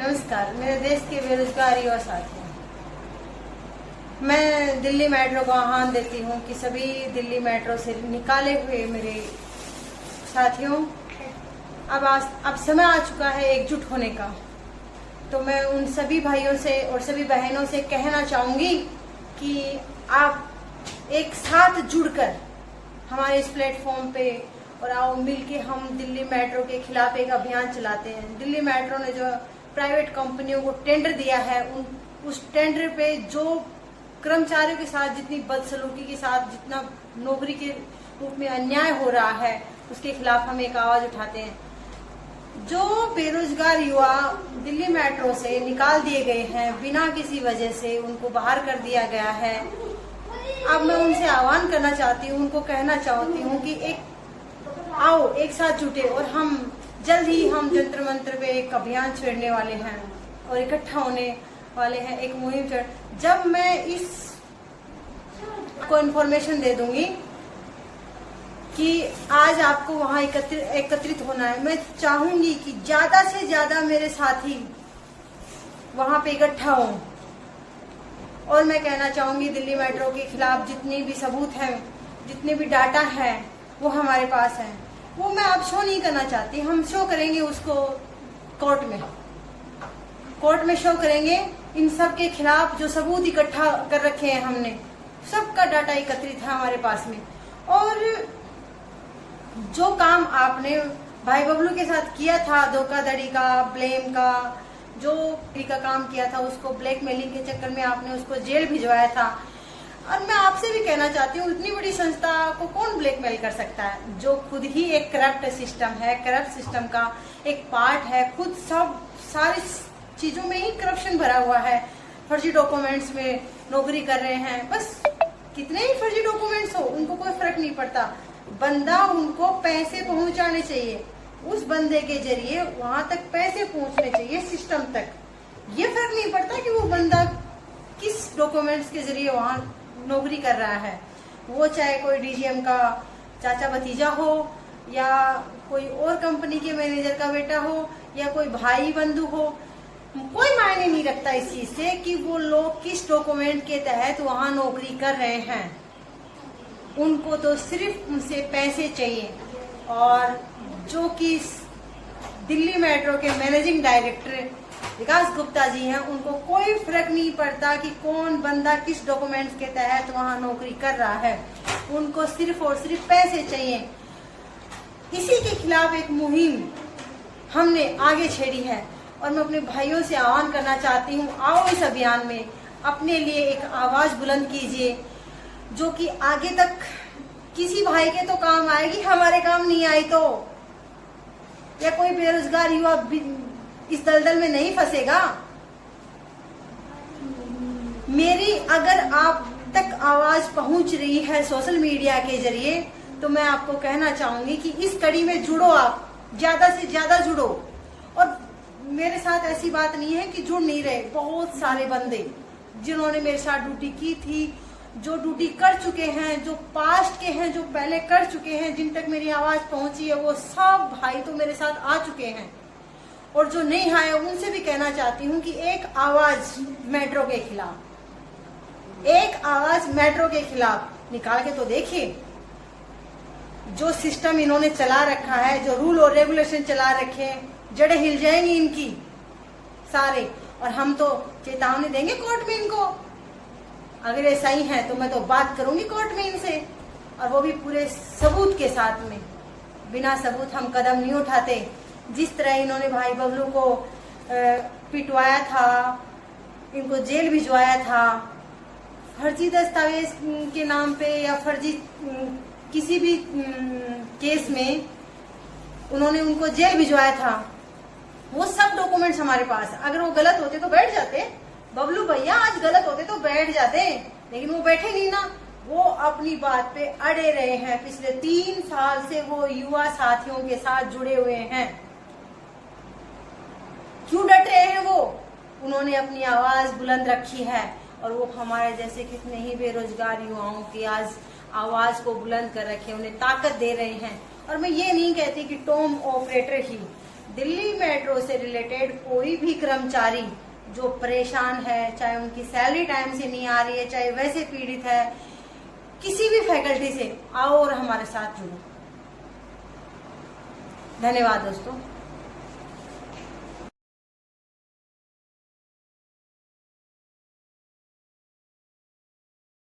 नमस्कार। मेरे देश के बेरोजगार युवा साथियों, मैं दिल्ली मेट्रो को आह्वान देती हूँ कि सभी दिल्ली मेट्रो से निकाले हुए मेरे साथियों, अब समय आ चुका है एकजुट होने का। तो मैं उन सभी भाइयों से और सभी बहनों से कहना चाहूंगी कि आप एक साथ जुड़कर हमारे इस प्लेटफॉर्म पे और आओ मिलके हम दिल्ली मेट्रो के खिलाफ एक अभियान चलाते हैं। दिल्ली मेट्रो ने जो प्राइवेट कंपनियों को टेंडर दिया है, उस टेंडर पे जो कर्मचारियों के साथ जितनी बदसलूकी के साथ जितना नौकरी के रूप में अन्याय हो रहा है, उसके खिलाफ हम एक आवाज उठाते हैं। जो बेरोजगार युवा दिल्ली मेट्रो से निकाल दिए गए हैं, बिना किसी वजह से उनको बाहर कर दिया गया है, अब मैं उनसे आह्वान करना चाहती हूँ, उनको कहना चाहती हूँ कि आओ एक साथ जुटे और हम जल्द ही हम जंतर मंत्र पे एक अभियान छेड़ने वाले हैं और इकट्ठा होने वाले हैं, एक मुहिम जब मैं इस को इन्फॉर्मेशन दे दूंगी कि आज आपको वहां एकत्रित होना है। मैं चाहूंगी कि ज्यादा से ज्यादा मेरे साथी वहां पे इकट्ठा हों और मैं कहना चाहूंगी दिल्ली मेट्रो के खिलाफ जितने भी सबूत हैं, जितने भी डाटा है, वो हमारे पास है। वो मैं अब शो नहीं करना चाहती, हम शो करेंगे उसको कोर्ट में शो करेंगे। इन सब के खिलाफ जो सबूत इकट्ठा कर रखे हैं हमने, सबका डाटा एकत्रित है हमारे पास में। और जो काम आपने भाई बबलू के साथ किया था, धोखाधड़ी का, ब्लेम का, जो का काम किया था, उसको ब्लैकमेलिंग के चक्कर में आपने उसको जेल भिजवाया था। और मैं आपसे भी कहना चाहती हूँ, इतनी बड़ी संस्था को कौन ब्लैकमेल कर सकता है, जो खुद ही एक करप्ट सिस्टम है, करप्ट सिस्टम का एक पार्ट है, खुद सब सारी चीजों में ही करप्शन भरा हुआ है। फर्जी डॉक्यूमेंट्स में नौकरी कर रहे हैं, बस कितने ही फर्जी डॉक्यूमेंट्स हो उनको कोई फर्क नहीं पड़ता। बंदा उनको पैसे पहुंचाने चाहिए, उस बंदे के जरिए वहां तक पैसे पहुंचने चाहिए सिस्टम तक। ये फर्क नहीं पड़ता कि वो बंदा किस डॉक्यूमेंट्स के जरिए वहां नौकरी कर रहा है, वो चाहे कोई डीजीएम का चाचा भतीजा हो या कोई और कंपनी के मैनेजर का बेटा हो या कोई भाई बंधु हो, कोई मायने नहीं रखता इस चीज से कि वो लोग किस डॉक्यूमेंट के तहत वहां नौकरी कर रहे हैं। उनको तो सिर्फ उनसे पैसे चाहिए। और जो कि दिल्ली मेट्रो के मैनेजिंग डायरेक्टर विकास गुप्ता जी हैं, उनको कोई फर्क नहीं पड़ता कि कौन बंदा किस डॉक्यूमेंट्स के तहत वहां नौकरी कर रहा है, उनको सिर्फ और सिर्फ पैसे चाहिए। इसी के खिलाफ एक मुहिम हमने आगे छेड़ी है और मैं अपने भाइयों से आह्वान करना चाहती हूँ, आओ इस अभियान में अपने लिए एक आवाज बुलंद कीजिए, जो कि आगे तक किसी भाई के तो काम आएगी, हमारे काम नहीं आई तो, या कोई बेरोजगार युवा इस दलदल में नहीं फंसेगा। मेरी अगर आप तक आवाज पहुंच रही है सोशल मीडिया के जरिए, तो मैं आपको कहना चाहूंगी कि इस कड़ी में जुड़ो, आप ज्यादा से ज्यादा जुड़ो। और मेरे साथ ऐसी बात नहीं है कि जुड़ नहीं रहे, बहुत सारे बंदे जिन्होंने मेरे साथ ड्यूटी की थी, जो ड्यूटी कर चुके हैं, जो पास्ट के हैं, जो पहले कर चुके हैं, जिन तक मेरी आवाज पहुंची है, वो सब भाई तो मेरे साथ आ चुके हैं। और जो नहीं आए उनसे भी कहना चाहती हूँ कि एक आवाज मेट्रो के खिलाफ, एक आवाज मेट्रो के खिलाफ निकाल के तो देखिए। जो सिस्टम इन्होंने चला रखा है, जो रूल और रेगुलेशन चला रखे हैं, जड़ें हिल जाएंगी इनकी सारे। और हम तो चेतावनी देंगे कोर्ट में इनको, अगर ऐसा ही है तो मैं तो बात करूंगी कोर्ट में इनसे, और वो भी पूरे सबूत के साथ में। बिना सबूत हम कदम नहीं उठाते। जिस तरह इन्होंने भाई बबलू को पिटवाया था, इनको जेल भिजवाया था, फर्जी दस्तावेज के नाम पे या फर्जी किसी भी केस में उन्होंने उनको जेल भिजवाया था, वो सब डॉक्यूमेंट्स हमारे पास। अगर वो गलत होते तो बैठ जाते, बबलू भैया आज गलत होते तो बैठ जाते, लेकिन वो बैठे नहीं ना, वो अपनी बात पे अड़े रहे हैं। पिछले 3 साल से वो युवा साथियों के साथ जुड़े हुए हैं। क्यों डट रहे हैं वो? उन्होंने अपनी आवाज बुलंद रखी है और वो हमारे जैसे कितने ही बेरोजगार युवाओं की आज आवाज को बुलंद कर रखे, उन्हें ताकत दे रहे हैं। और मैं ये नहीं कहती कि टॉम ऑपरेटर ही, दिल्ली मेट्रो से रिलेटेड कोई भी कर्मचारी जो परेशान है, चाहे उनकी सैलरी टाइम से नहीं आ रही है, चाहे वैसे पीड़ित है, किसी भी फैकल्टी से, आओ और हमारे साथ जुड़ो। धन्यवाद दोस्तों।